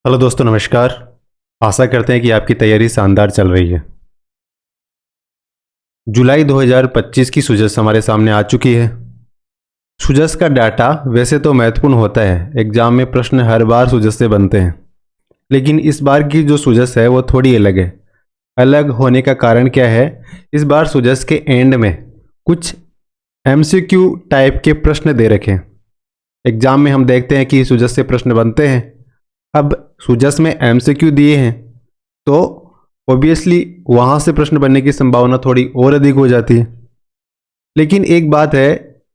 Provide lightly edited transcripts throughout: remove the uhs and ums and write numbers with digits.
Hello दोस्तों, नमस्कार। आशा करते हैं कि आपकी तैयारी शानदार चल रही है। जुलाई 2025 की सुजस हमारे सामने आ चुकी है। सुजस का डाटा वैसे तो महत्वपूर्ण होता है, एग्जाम में प्रश्न हर बार सुजस से बनते हैं, लेकिन इस बार की जो सुजस है वो थोड़ी अलग है। अलग होने का कारण क्या है? इस बार सुजस के एंड में कुछ एमसीक्यू टाइप के प्रश्न दे रखे हैं। एग्जाम में हम देखते हैं कि सुजस से प्रश्न बनते हैं। अब सुजस में एमसीक्यू दिए हैं तो ऑब्वियसली वहां से प्रश्न बनने की संभावना थोड़ी और अधिक हो जाती है। लेकिन एक बात है,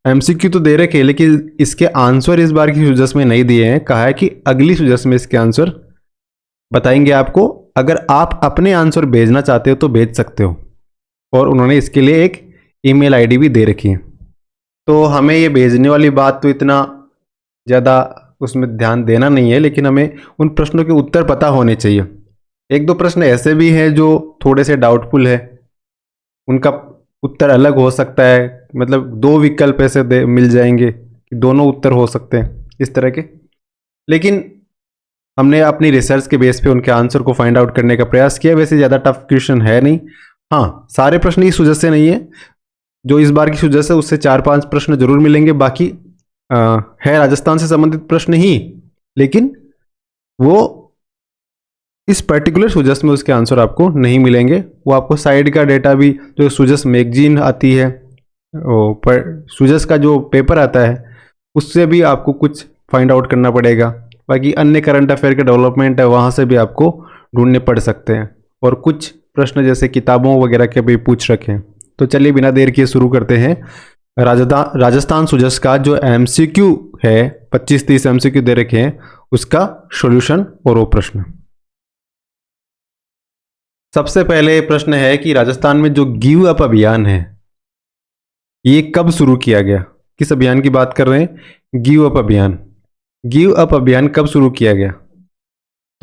एमसीक्यू तो दे रखे लेकिन इसके आंसर इस बार की सुजस में नहीं दिए हैं। कहा है कि अगली सुजस में इसके आंसर बताएंगे आपको। अगर आप अपने आंसर भेजना चाहते हो तो भेज सकते हो, और उन्होंने इसके लिए एक ईमेल आईडी भी दे रखी है। तो हमें ये भेजने वाली बात तो इतना ज़्यादा उसमें ध्यान देना नहीं है, लेकिन हमें उन प्रश्नों के उत्तर पता होने चाहिए। एक दो प्रश्न ऐसे भी हैं जो थोड़े से डाउटफुल है, उनका उत्तर अलग हो सकता है। मतलब दो विकल्प ऐसे मिल जाएंगे कि दोनों उत्तर हो सकते हैं, इस तरह के। लेकिन हमने अपनी रिसर्च के बेस पे उनके आंसर को फाइंड आउट करने का प्रयास किया। वैसे ज़्यादा टफ क्वेश्चन है नहीं। हाँ, सारे प्रश्न इस वजह से नहीं है। जो इस बार की वजह से उससे 4-5 प्रश्न जरूर मिलेंगे। बाकी है राजस्थान से संबंधित प्रश्न ही, लेकिन वो इस पर्टिकुलर सुजस में उसके आंसर आपको नहीं मिलेंगे। वो आपको साइड का डेटा भी, जो सुजस मैगजीन आती है, पर सुजस का जो पेपर आता है, उससे भी आपको कुछ फाइंड आउट करना पड़ेगा। बाकी अन्य करंट अफेयर के डेवलपमेंट है, वहाँ से भी आपको ढूंढने पड़ सकते हैं। और कुछ प्रश्न जैसे किताबों वगैरह के भी पूछ रखे हैं। तो चलिए बिना देर किए शुरू करते हैं। राजस्थान सुजस का जो एमसीक्यू है, 25-30 एमसीक्यू दे रखे हैं, उसका सॉल्यूशन और वो प्रश्न। सबसे पहले प्रश्न है कि राजस्थान में जो गिव अप अभियान है, ये कब शुरू किया गया? किस अभियान की बात कर रहे हैं? गिव अप अभियान। गिव अप अभियान कब शुरू किया गया?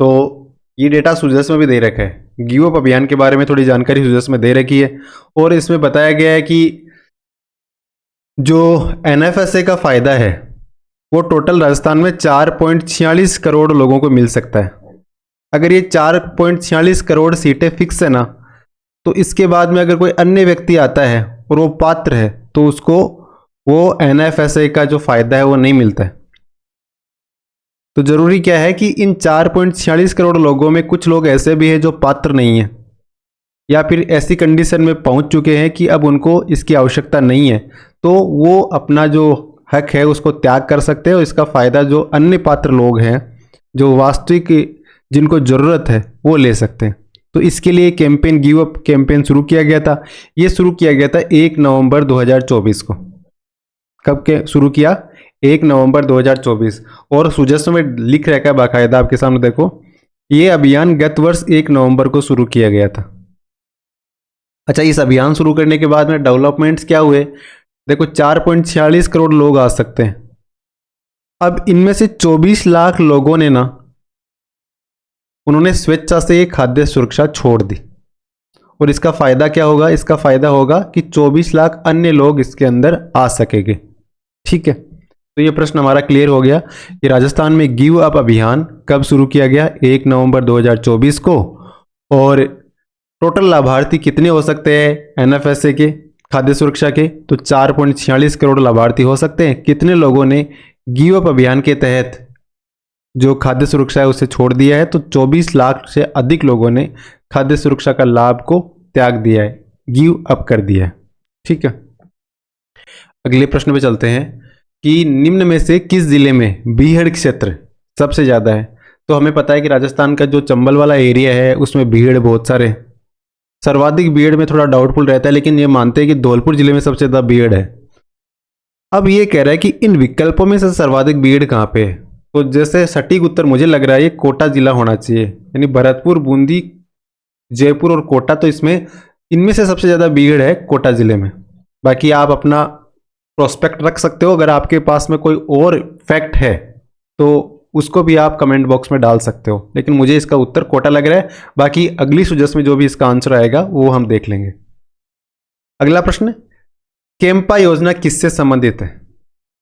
तो ये डेटा सुजस में भी दे रखा है। गिव अप अभियान के बारे में थोड़ी जानकारी सुजस में दे रखी है, और इसमें बताया गया है कि जो एनएफएसए का फायदा है वो टोटल राजस्थान में 4.46 करोड़ लोगों को मिल सकता है। अगर ये 4.46 करोड़ सीटें फिक्स है ना, तो इसके बाद में अगर कोई अन्य व्यक्ति आता है और वो पात्र है, तो उसको वो एनएफएसए का जो फायदा है वो नहीं मिलता है। तो जरूरी क्या है कि इन 4.46 करोड़ लोगों में कुछ लोग ऐसे भी हैं जो पात्र नहीं है, या फिर ऐसी कंडीशन में पहुंच चुके हैं कि अब उनको इसकी आवश्यकता नहीं है, तो वो अपना जो हक है उसको त्याग कर सकते हैं, और इसका फायदा जो अन्य पात्र लोग हैं, जो वास्तविक जिनको ज़रूरत है, वो ले सकते हैं। तो इसके लिए कैंपेन, गिव अप कैंपेन शुरू किया गया था। ये शुरू किया गया था 1 नवंबर 2024 को। कब के शुरू किया? 1 नवंबर 2024। और सुजस में लिख रखा है बाकायदा, आपके सामने देखो। ये अभियान गत वर्ष 1 नवंबर को शुरू किया गया था। अच्छा, इस अभियान शुरू करने के बाद में डेवलपमेंट्स क्या हुए? देखो, 4.46 करोड़ लोग आ सकते हैं। अब इनमें से 24 लाख लोगों ने ना, उन्होंने स्वेच्छा से ये खाद्य सुरक्षा छोड़ दी। और इसका फायदा क्या होगा? इसका फायदा होगा कि 24 लाख अन्य लोग इसके अंदर आ सकेंगे। ठीक है, तो ये प्रश्न हमारा क्लियर हो गया कि राजस्थान में गिव अप अभियान कब शुरू किया गया? 1 नवंबर 2024 को। और टोटल लाभार्थी कितने हो सकते हैं एनएफएसए के, खाद्य सुरक्षा के? तो 4.46 करोड़ लाभार्थी हो सकते हैं। कितने लोगों ने गिव अप अभियान के तहत जो खाद्य सुरक्षा है उसे छोड़ दिया है? तो 24 लाख से अधिक लोगों ने खाद्य सुरक्षा का लाभ को त्याग दिया है, गिव अप कर दिया है। ठीक है, अगले प्रश्न पे चलते हैं कि निम्न में से किस जिले में बीहड़ क्षेत्र सबसे ज्यादा है? तो हमें पता है कि राजस्थान का जो चंबल वाला एरिया है उसमें बीहड़ बहुत सारे। सर्वाधिक बीहड़ में थोड़ा डाउटफुल रहता है, लेकिन ये मानते हैं कि धौलपुर जिले में सबसे ज्यादा बीहड़ है। अब ये कह रहा है कि इन विकल्पों में से सर्वाधिक बीहड़ कहाँ पे है? तो जैसे सटीक उत्तर मुझे लग रहा है ये कोटा जिला होना चाहिए, यानी भरतपुर, बूंदी, जयपुर और कोटा। तो इसमें इनमें से सबसे ज्यादा बीहड़ है कोटा जिले में। बाकी आप अपना प्रोस्पेक्ट रख सकते हो, अगर आपके पास में कोई और फैक्ट है तो उसको भी आप कमेंट बॉक्स में डाल सकते हो, लेकिन मुझे इसका उत्तर कोटा लग रहा है। बाकी अगली सुजस में जो भी इसका आंसर आएगा वो हम देख लेंगे। अगला प्रश्न, कैंपा योजना किससे संबंधित है?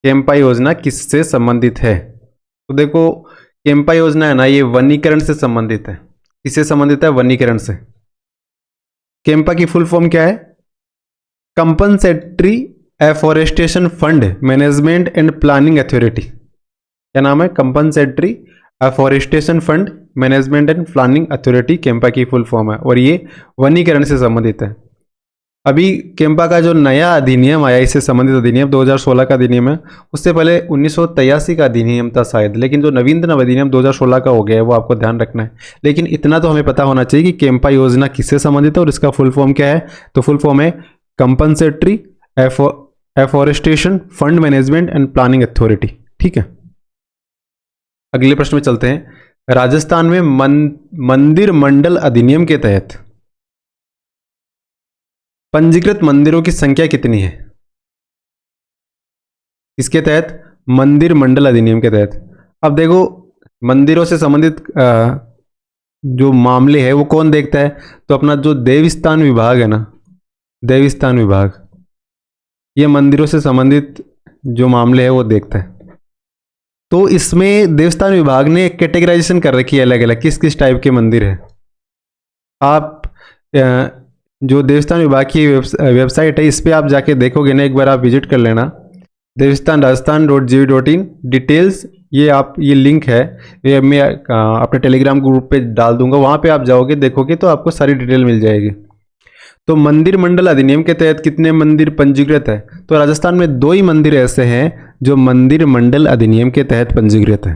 कैंपा योजना किससे संबंधित है? तो देखो, केम्पा योजना है ना, ये वनीकरण से संबंधित है। किससे संबंधित है? वनीकरण से। केम्पा की फुल फॉर्म क्या है? Compensatory afforestation fund management and planning authority. क्या नाम है? Compensatory afforestation fund management and planning authority Campa की फुल फॉर्म है, और ये वनीकरण से संबंधित है। अभी केम्पा का जो नया अधिनियम आया, इससे संबंधित अधिनियम 2016 का अधिनियम है, उससे पहले 1983 का अधिनियम था शायद, लेकिन जो नवीनतम अधिनियम 2016 का हो गया है वो आपको ध्यान रखना है। लेकिन इतना तो हमें पता होना चाहिए कि केम्पा योजना किससे संबंधित है और इसका फुल फॉर्म क्या है। तो फुल फॉर्म है compensatory afforestation fund management and planning authority. ठीक है, अगले प्रश्न में चलते हैं। राजस्थान में मंदिर मंडल अधिनियम के तहत पंजीकृत मंदिरों की संख्या कितनी है? इसके तहत, मंदिर मंडल अधिनियम के तहत। अब देखो, मंदिरों से संबंधित जो मामले है वो कौन देखता है? तो अपना जो देवस्थान विभाग है ना, देवस्थान विभाग, ये मंदिरों से संबंधित जो मामले है वो देखता है। तो इसमें देवस्थान विभाग ने कैटेगराइजेशन कर रखी है अलग अलग, किस किस टाइप के मंदिर है। आप जो देवस्थान विभाग की वेबसाइट है, इस पर आप जाके देखोगे ना, एक बार आप विजिट कर लेना, देवस्थान राजस्थान.gov.in डिटेल्स, ये लिंक है, ये मैं अपने टेलीग्राम ग्रुप पे डाल दूंगा, वहाँ पे आप जाओगे देखोगे तो आपको सारी डिटेल मिल जाएगी। तो मंदिर मंडल अधिनियम के तहत कितने मंदिर पंजीकृत है? तो राजस्थान में 2 ही मंदिर ऐसे हैं जो मंदिर मंडल अधिनियम के तहत पंजीकृत है,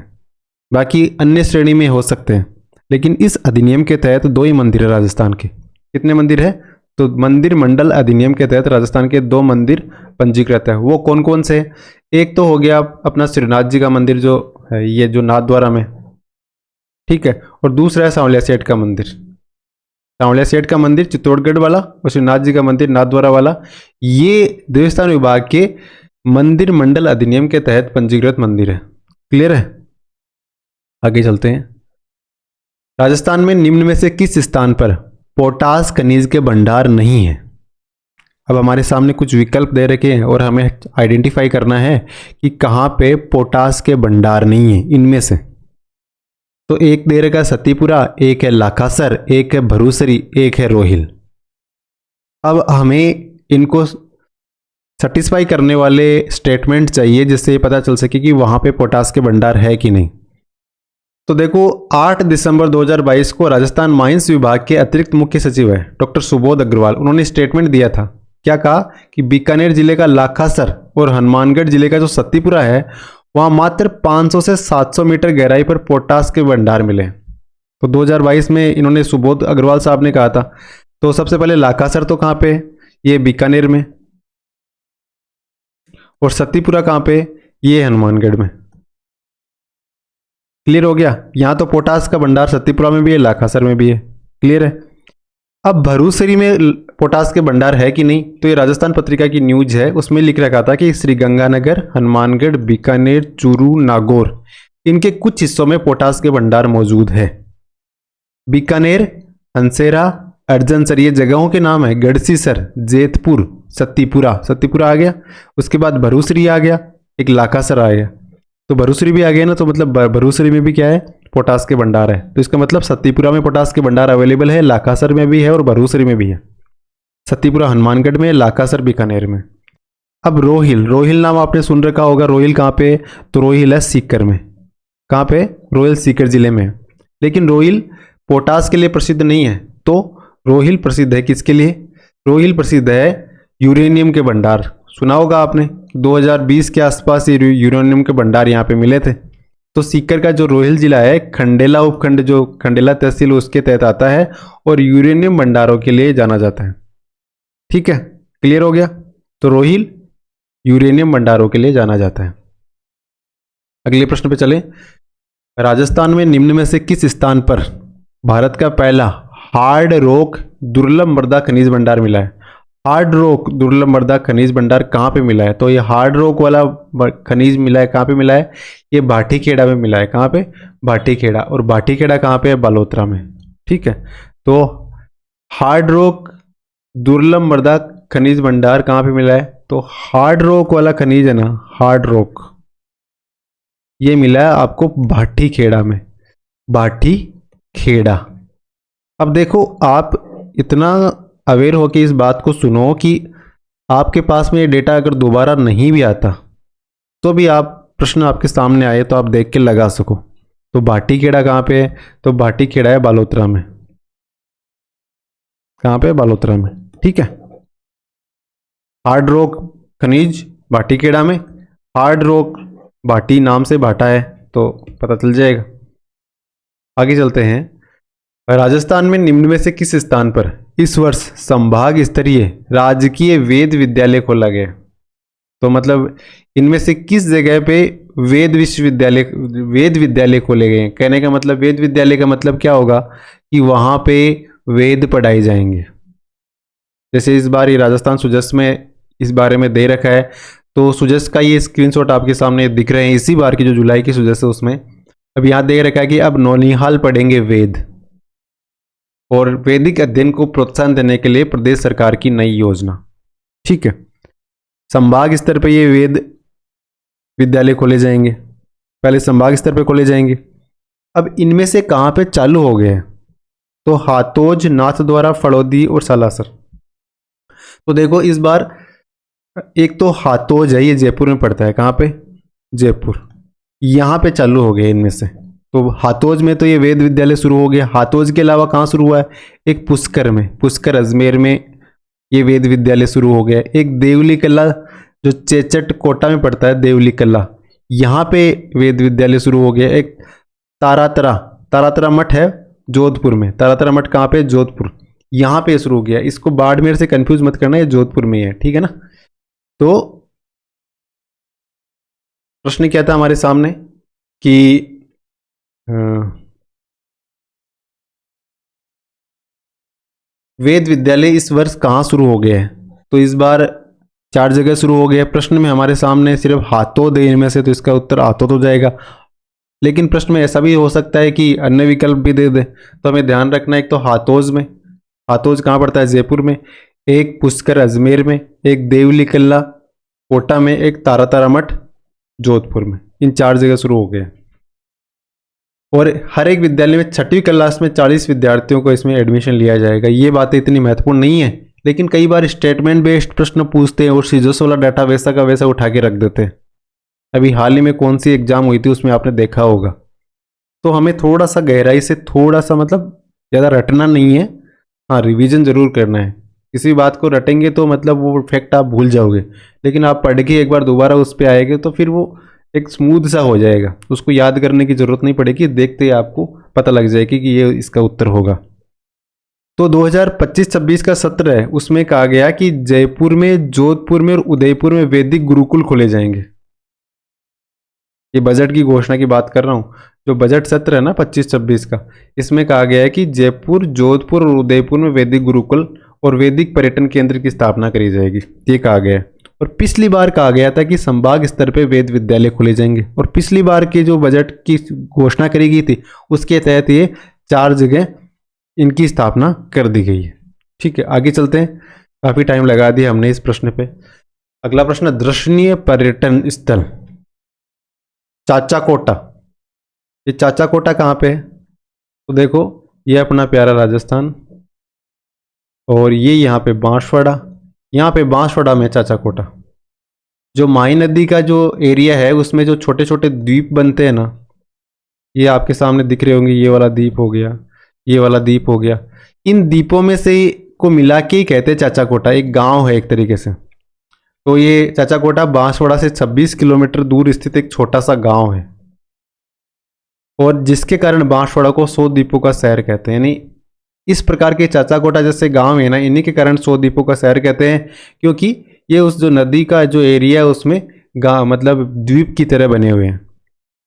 बाकी अन्य श्रेणी में हो सकते हैं, लेकिन इस अधिनियम के तहत 2 ही मंदिर है राजस्थान के। कितने मंदिर है? तो मंदिर मंडल अधिनियम के तहत राजस्थान के 2 मंदिर पंजीकृत है। वो कौन कौन से? एक तो हो गया अपना श्रीनाथ जी का मंदिर जो है, ये जो नाथद्वारा में, ठीक है, और दूसरा है सांवलिया सेठ का मंदिर, सांवलिया सेठ का मंदिर चित्तौड़गढ़ वाला, और श्रीनाथ जी का मंदिर नाथद्वारा वाला, ये देवस्थान विभाग के मंदिर मंडल अधिनियम के तहत पंजीकृत मंदिर है। क्लियर है? आगे चलते हैं। राजस्थान में निम्न में से किस स्थान पर पोटास खनिज के भंडार नहीं है? अब हमारे सामने कुछ विकल्प दे रखे हैं और हमें आइडेंटिफाई करना है कि कहाँ पे पोटास के भंडार नहीं है इनमें से। तो एक दे रखा है सतीपुरा, एक है लाखासर, एक है भरूसरी, एक है रोहिल। अब हमें इनको सेटिस्फाई करने वाले स्टेटमेंट चाहिए जिससे ये पता चल सके कि वहाँ पे पोटास के भंडार है कि नहीं। तो देखो, 8 दिसंबर 2022 को राजस्थान माइंस विभाग के अतिरिक्त मुख्य सचिव है डॉक्टर सुबोध अग्रवाल, उन्होंने स्टेटमेंट दिया था। क्या कहा? कि बीकानेर जिले का लाखासर और हनुमानगढ़ जिले का जो सत्तीपुरा है, वहां मात्र 500 से 700 मीटर गहराई पर पोटास के भंडार मिले। तो 2022 में इन्होंने, सुबोध अग्रवाल साहब ने कहा था। तो सबसे पहले लाखासर तो कहाँ पे? ये बीकानेर में। और सत्तीपुरा कहाँ पे? ये हनुमानगढ़ में। क्लियर हो गया? यहां तो पोटास का भंडार सत्तीपुरा में भी है, लाखासर में भी है। क्लियर है? अब भरूसरी में पोटास के भंडार है कि नहीं, तो ये राजस्थान पत्रिका की न्यूज है, उसमें लिख रखा था कि श्रीगंगानगर, हनुमानगढ़, बीकानेर, चूरू, नागौर, इनके कुछ हिस्सों में पोटास के भंडार मौजूद है। बीकानेर, हंसेरा, अर्जनसर, ये जगहों के नाम है। गढ़सीसर, जेतपुर, सत्तीपुरा, सत्तीपुरा आ गया। उसके बाद भरूसरी आ गया, एक लाखासर आ गया। तो भरूसरी भी आ गया ना, तो मतलब भरूसरी में भी क्या है? पोटास के भंडार है। तो इसका मतलब सत्तीपुरा में पोटास के भंडार अवेलेबल है, लाखासर में भी है और भरूसरी में भी है। सत्तीपुरा हनुमानगढ़ में, लाखासर बीकानेर में। अब रोहिल, रोहिल नाम आपने सुन रखा होगा। रोहिल कहाँ पे? तो रोहिल है सीकर में। कहाँ पे? रोहिल सीकर जिले में। लेकिन रोहिल पोटास के लिए प्रसिद्ध नहीं है। तो रोहिल प्रसिद्ध है किसके लिए? रोहिल प्रसिद्ध है यूरेनियम के भंडार। सुना होगा आपने, 2020 के आसपास ये यूरेनियम के भंडार यहाँ पे मिले थे। तो सीकर का जो रोहिल जिला है, खंडेला उपखंड, जो खंडेला तहसील उसके तहत आता है और यूरेनियम भंडारों के लिए जाना जाता है। ठीक है, क्लियर हो गया? तो रोहिल यूरेनियम भंडारों के लिए जाना जाता है। अगले प्रश्न पे चले। राजस्थान में निम्न में से किस स्थान पर भारत का पहला हार्ड रॉक दुर्लभ मृदा खनिज भंडार मिला है? हार्ड रॉक दुर्लभ मृदा खनिज भंडार कहाँ पे मिला है? तो ये हार्ड रॉक वाला खनिज मिला है, कहाँ पे मिला है? ये भाटीखेड़ा में मिला है। कहाँ पे? भाटीखेड़ा। और भाटीखेड़ा कहाँ पे है? बालोतरा में। ठीक है, तो हार्ड रॉक दुर्लभ मृदा खनिज भंडार कहाँ पे मिला है? तो हार्ड रॉक वाला खनिज है ना, हार्ड रॉक, ये मिला है आपको भाटीखेड़ा में। भाटी खेड़ा। अब देखो, आप इतना अवेयर हो कि इस बात को सुनो कि आपके पास में ये डेटा अगर दोबारा नहीं भी आता तो भी आप प्रश्न आपके सामने आए तो आप देख के लगा सको। तो भाटी खेड़ा कहाँ पे है? तो भाटी खेड़ा है बालोतरा में। कहाँ पे है? बालोतरा में। ठीक है। हार्ड रॉक खनिज भाटी खेड़ा में, हार्ड रॉक भाटी नाम से भाटा है, तो पता चल जाएगा। आगे चलते हैं। राजस्थान में निम्न में से किस स्थान पर इस वर्ष संभाग स्तरीय राजकीय वेद विद्यालय खोला गया? तो मतलब इनमें से किस जगह पे वेद विद्यालय खोले गए हैं? कहने का मतलब वेद विद्यालय का मतलब क्या होगा कि वहां पे वेद पढ़ाए जाएंगे। जैसे इस बार ये राजस्थान सुजस में इस बारे में दे रखा है, तो सुजस का ये स्क्रीनशॉट आपके सामने दिख रहे हैं। इसी बार की जो जुलाई की सुजस है उसमें अब यहाँ दे रखा है कि अब नौनिहाल पढ़ेंगे वेद, और वैदिक अध्ययन को प्रोत्साहन देने के लिए प्रदेश सरकार की नई योजना। ठीक है। संभाग स्तर पर ये वेद विद्यालय खोले जाएंगे, पहले संभाग स्तर पर खोले जाएंगे। अब इनमें से कहाँ पे चालू हो गए हैं? तो हाथोज, नाथद्वारा, फड़ौदी और सालासर। तो देखो इस बार एक तो हाथोज है, ये जयपुर में पड़ता है। कहाँ पे? जयपुर। यहाँ पे चालू हो गए इनमें से। तो हाथोज में तो ये वेद विद्यालय शुरू हो गया। हाथोज के अलावा कहाँ शुरू हुआ है? एक पुष्कर में, पुष्कर अजमेर में ये वेद विद्यालय शुरू हो गया। एक देवली कला जो चेचट कोटा में पड़ता है, देवली कला, यहाँ पे वेद विद्यालय शुरू हो गया। एक तारातरा, तारातरा मठ है जोधपुर में। तारातरा मठ कहाँ पे? जोधपुर। यहाँ पे शुरू हो गया। इसको बाड़मेर से कंफ्यूज मत करना, ये जोधपुर में ही है। ठीक है ना। तो प्रश्न क्या था हमारे सामने कि वेद विद्यालय इस वर्ष कहाँ शुरू हो गए हैं? तो इस बार 4 जगह शुरू हो गया। प्रश्न में हमारे सामने सिर्फ हाथों दे इनमें से, तो इसका उत्तर हाथों तो जाएगा। लेकिन प्रश्न में ऐसा भी हो सकता है कि अन्य विकल्प भी दे दे, तो हमें ध्यान रखना है। एक तो हाथोज में, हाथोज कहाँ पड़ता है? जयपुर में। एक पुष्कर अजमेर में, एक देवली किला कोटा में, एक तारातारा मठ जोधपुर में। इन 4 जगह शुरू हो गए। और हर एक विद्यालय में 6वीं क्लास में 40 विद्यार्थियों को इसमें एडमिशन लिया जाएगा। ये बातें इतनी महत्वपूर्ण नहीं है, लेकिन कई बार स्टेटमेंट बेस्ड प्रश्न पूछते हैं और सीजस वाला डाटा वैसा का वैसा उठा के रख देते हैं। अभी हाल ही में कौन सी एग्जाम हुई थी उसमें आपने देखा होगा। तो हमें थोड़ा सा गहराई से, थोड़ा सा मतलब ज़्यादा रटना नहीं है, हाँ रिवीजन जरूर करना है। किसी बात को रटेंगे तो मतलब वो फैक्ट आप भूल जाओगे, लेकिन आप पढ़ के एक बार दोबारा उस पर आएंगे तो फिर वो एक स्मूथ सा हो जाएगा। उसको याद करने की जरूरत नहीं पड़ेगी, देखते ही आपको पता लग जाएगी कि ये इसका उत्तर होगा। तो 2025-26 का सत्र है, उसमें कहा गया कि जयपुर में, जोधपुर में और उदयपुर में वैदिक गुरुकुल खोले जाएंगे। ये बजट की घोषणा की बात कर रहा हूँ, जो बजट सत्र है ना 25-26 का, इसमें कहा गया है कि जयपुर, जोधपुर और उदयपुर में वैदिक गुरुकुल और वैदिक पर्यटन केंद्र की स्थापना करी जाएगी, ये कहा गया है। और पिछली बार कहा गया था कि संभाग स्तर पे वेद विद्यालय खोले जाएंगे, और पिछली बार के जो बजट की घोषणा करी गई थी उसके तहत ये 4 जगह इनकी स्थापना कर दी गई है। ठीक है, आगे चलते हैं, काफी टाइम लगा दिया हमने इस प्रश्न पे। अगला प्रश्न, दर्शनीय पर्यटन स्थल चाचा कोटा। ये चाचा कोटा कहाँ पे है? तो देखो ये अपना प्यारा राजस्थान, और ये यहाँ पे बांसवाड़ा, यहाँ पे बांसवाड़ा में चाचा कोटा। जो माही नदी का जो एरिया है उसमें जो छोटे छोटे द्वीप बनते हैं ना, ये आपके सामने दिख रहे होंगे। ये वाला द्वीप हो गया, ये वाला द्वीप हो गया। इन द्वीपों में से को मिला के ही कहते हैं चाचा कोटा, एक गांव है एक तरीके से। तो ये चाचा कोटा बांसवाड़ा से 26 किलोमीटर दूर स्थित एक छोटा सा गांव है, और जिसके कारण बांसवाड़ा को 100 द्वीपों का शहर कहते हैं। यानी इस प्रकार के चाचा कोटा जैसे गांव है ना, इन्हीं के कारण 100 द्वीपों का शहर कहते हैं, क्योंकि ये उस जो नदी का जो एरिया है उसमें गांव मतलब द्वीप की तरह बने हुए हैं।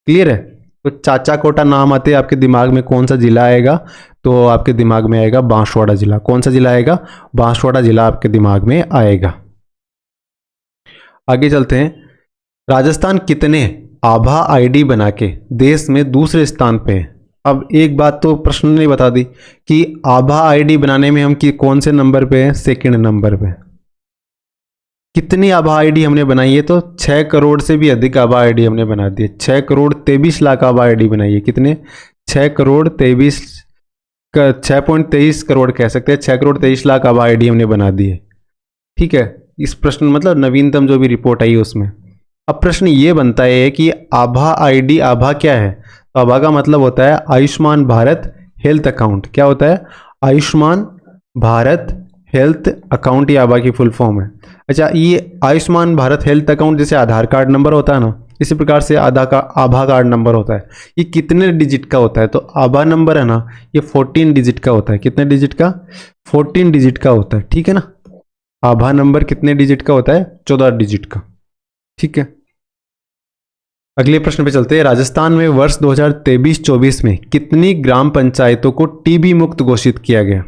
क्लियर है? तो चाचा कोटा नाम आते आपके दिमाग में कौन सा जिला आएगा? तो आपके दिमाग में आएगा बांसवाड़ा जिला। कौन सा जिला आएगा? बांसवाड़ा जिला आपके दिमाग में आएगा। आगे चलते हैं। राजस्थान कितने आभा आईडी बना के देश में दूसरे स्थान पे है? अब एक बात तो प्रश्न ने बता दी कि आभा आईडी बनाने में हम कौन से नंबर पे हैं? सेकंड नंबर पे। कितनी आभा आईडी हमने बनाई है? तो 6 करोड़ से भी अधिक आभा आईडी हमने बना दी है। 6 करोड़ 23 लाख आभा आईडी बनाई है। कितने? 6.23 करोड़ कह सकते हैं, 6,23,00,000 आभा आईडी हमने बना दिए। ठीक है, इस प्रश्न मतलब नवीनतम जो भी रिपोर्ट आई उसमें। अब प्रश्न ये बनता है कि आभा आईडी, आभा क्या है? तो आभा का मतलब होता है आयुष्मान भारत हेल्थ अकाउंट। क्या होता है? आयुष्मान भारत हेल्थ अकाउंट, ये आभा की फुल फॉर्म है। अच्छा, ये आयुष्मान भारत हेल्थ अकाउंट जैसे आधार कार्ड नंबर होता है ना, इसी प्रकार से आभा कार्ड नंबर होता है। ये कितने डिजिट का होता है? तो आभा नंबर है ना, ये 14 डिजिट का होता है। कितने डिजिट का? 14 डिजिट का होता है। ठीक है ना, आभा नंबर कितने डिजिट का होता है? 14 डिजिट का। ठीक है, अगले प्रश्न पे चलते हैं। राजस्थान में वर्ष 2023-24 में कितनी ग्राम पंचायतों को टीबी मुक्त घोषित किया गया?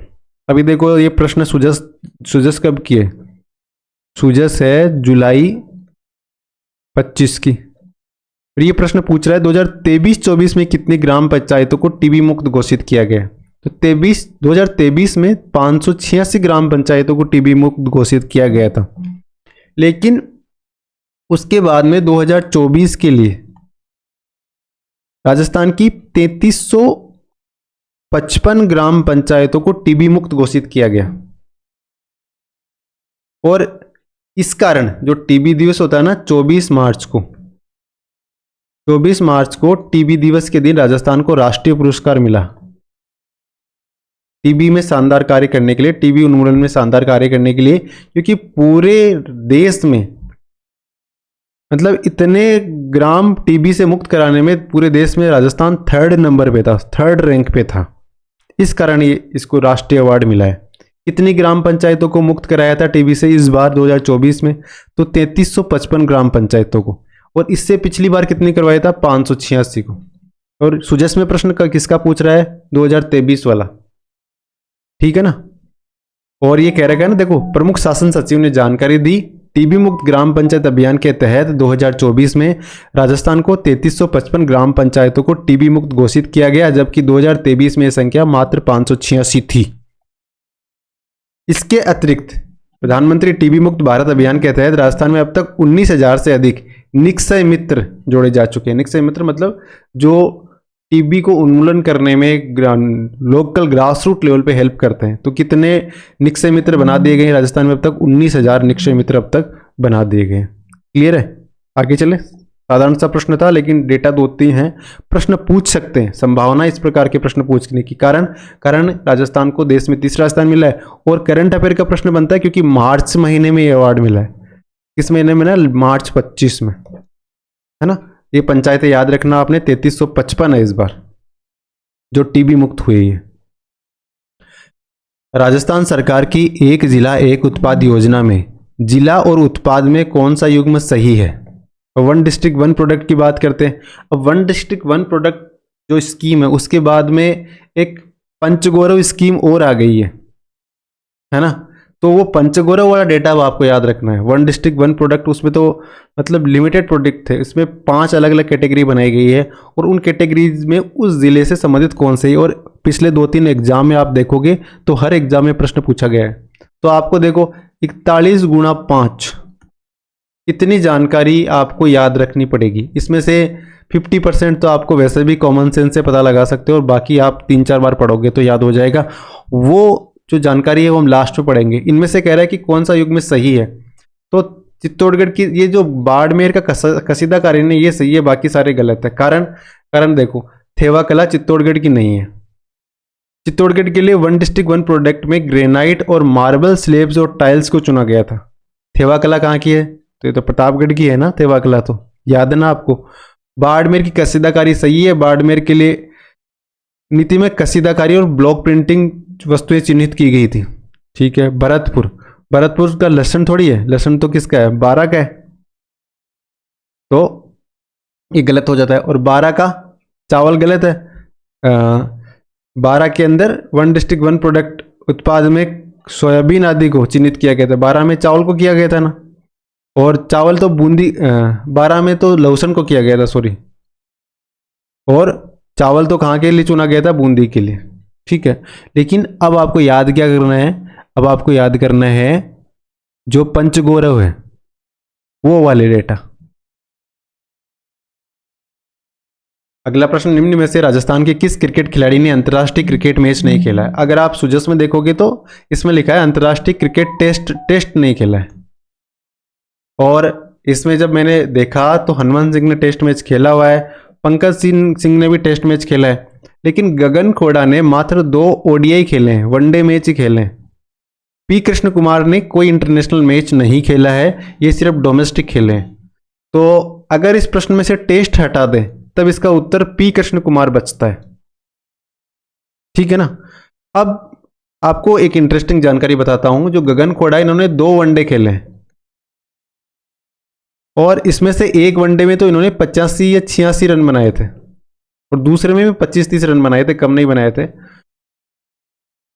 अभी देखो, ये प्रश्न सुजस कब की है? सुजस है जुलाई 25 की। और ये प्रश्न पूछ रहा है 2023-24 में कितनी ग्राम पंचायतों को टीबी मुक्त घोषित किया गया? तो 2023 में 586 ग्राम पंचायतों को टीबी मुक्त घोषित किया गया था। लेकिन उसके बाद में 2024 के लिए राजस्थान की 3355 ग्राम पंचायतों को टीबी मुक्त घोषित किया गया। और इस कारण जो टीबी दिवस होता है ना, 24 मार्च को टीबी दिवस के दिन राजस्थान को राष्ट्रीय पुरस्कार मिला टीबी में शानदार कार्य करने के लिए, टीबी उन्मूलन में शानदार कार्य करने के लिए। क्योंकि पूरे देश में मतलब इतने ग्राम टीबी से मुक्त कराने में पूरे देश में राजस्थान 3rd नंबर पे था, 3rd रैंक पे था। इस कारण ये इसको राष्ट्रीय अवार्ड मिला है। कितनी ग्राम पंचायतों को मुक्त कराया था टीबी से इस बार 2024 में? तो 3355 ग्राम पंचायतों को। और इससे पिछली बार कितनी करवाया था? 586 को। और सुजस में प्रश्न का किसका पूछ रहा है? 2023 वाला। ठीक है ना। और ये कह रहा है ना, देखो, प्रमुख शासन सचिव ने जानकारी दी, टीबी मुक्त ग्राम पंचायत अभियान के तहत 2024 में राजस्थान को 3355 ग्राम पंचायतों को टीबी मुक्त घोषित किया गया, जबकि 2023 में यह संख्या मात्र 586 थी। इसके अतिरिक्त प्रधानमंत्री टीबी मुक्त भारत अभियान के तहत राजस्थान में अब तक 19,000 से अधिक निक्षय मित्र जोड़े जा चुके हैं। निक्षय मित्र मतलब जो टीबी को उन्मूलन करने में लोकल ग्रास रूट लेवल पे हेल्प करते हैं। तो कितने निक्षय मित्र बना दिए गए हैं राजस्थान में? अब तक 19,000 निक्षय मित्र अब तक बना दिए गए हैं। क्लियर है? आगे चले। साधारण सा प्रश्न था, लेकिन डेटा 2-3 हैं, प्रश्न पूछ सकते हैं। संभावना इस प्रकार के प्रश्न पूछने की कारण राजस्थान को देश में 3रा स्थान मिला है। और करंट अफेयर का प्रश्न बनता है क्योंकि मार्च महीने में ये अवार्ड मिला है। किस महीने में ना? मार्च 25 में, है ना। ये पंचायतें याद रखना आपने, 3355 है इस बार जो टीबी मुक्त हुई है। राजस्थान सरकार की एक जिला एक उत्पाद योजना में जिला और उत्पाद में कौन सा युग्म सही है? 1 डिस्ट्रिक्ट 1 प्रोडक्ट की बात करते हैं। अब 1 डिस्ट्रिक्ट 1 प्रोडक्ट जो स्कीम है, उसके बाद में एक पंचगौरव स्कीम और आ गई है ना। तो वो पंचगौरव वाला डेटा अब आपको याद रखना है। 1 डिस्ट्रिक्ट 1 प्रोडक्ट, उसमें तो मतलब लिमिटेड प्रोडक्ट थे, इसमें 5 अलग अलग कैटेगरी बनाई गई है और उन कैटेगरीज में उस जिले से संबंधित कौन से। और पिछले 2-3 एग्जाम में आप देखोगे तो हर एग्जाम में प्रश्न पूछा गया है। तो आपको देखो 41 × 5 इतनी जानकारी आपको याद रखनी पड़ेगी। इसमें से 50% तो आपको वैसे भी कॉमन सेंस से पता लगा सकते हो और बाकी आप 3-4 बार पढ़ोगे तो याद हो जाएगा। वो जो जानकारी है वो हम लास्ट में पढ़ेंगे। इनमें से कह रहा है कि कौन सा युग्म सही है। तो चित्तौड़गढ़ की ये जो बाड़मेर का कसीदा कार्य है ये सही है, बाकी सारे गलत है। कारण देखो, थेवा कला चित्तौड़गढ़ की नहीं है। चित्तौड़गढ़ के लिए 1 डिस्ट्रिक्ट 1 प्रोडक्ट में ग्रेनाइट और मार्बल स्लेब्स और टाइल्स को चुना गया था। थेवा कला कहाँ की है? तो ये तो प्रतापगढ़ की है ना थेवा कला, तो याद है ना आपको। बाड़मेर की कसीदाकारी सही है। बाड़मेर के लिए नीति में कसीदाकारी और ब्लॉक प्रिंटिंग वस्तुएं चिन्हित की गई थी। ठीक है। भरतपुर का लहसुन थोड़ी है, लहसुन तो किसका है? 12 का है, तो ये गलत हो जाता है। और 12 का चावल गलत है। 12 के अंदर 1 डिस्ट्रिक्ट 1 प्रोडक्ट उत्पाद में सोयाबीन आदि को चिन्हित किया गया था। 12 में चावल को किया गया था ना। और चावल तो बूंदी 12 में तो लहसुन को किया गया था, सॉरी। और चावल तो कहाँ के लिए चुना गया था? बूंदी के लिए। ठीक है। लेकिन अब आपको याद क्या करना है? अब आपको याद करना है जो पंचगौरव है वो वाले डेटा। अगला प्रश्न, निम्न में से राजस्थान के किस क्रिकेट खिलाड़ी ने अंतर्राष्ट्रीय क्रिकेट मैच नहीं खेला है? अगर आप सुजस में देखोगे तो इसमें लिखा है अंतर्राष्ट्रीय क्रिकेट टेस्ट नहीं खेला है। और इसमें जब मैंने देखा तो हनुमान सिंह ने टेस्ट मैच खेला हुआ है, पंकज सिंह ने भी टेस्ट मैच खेला है, लेकिन गगन खोड़ा ने मात्र 2 ओडीआई खेले हैं, वनडे मैच ही खेले हैं। पी कृष्ण कुमार ने कोई इंटरनेशनल मैच नहीं खेला है, ये सिर्फ डोमेस्टिक खेले हैं। तो अगर इस प्रश्न में से टेस्ट हटा दें तब इसका उत्तर पी कृष्ण कुमार बचता है। ठीक है ना। अब आपको एक इंटरेस्टिंग जानकारी बताता हूं, जो गगन खोड़ा इन्होंने 2 वनडे खेले हैं और इसमें से एक वनडे में तो इन्होंने 85 या 86 रन बनाए थे और दूसरे में भी 25-30 रन बनाए थे, कम नहीं बनाए थे।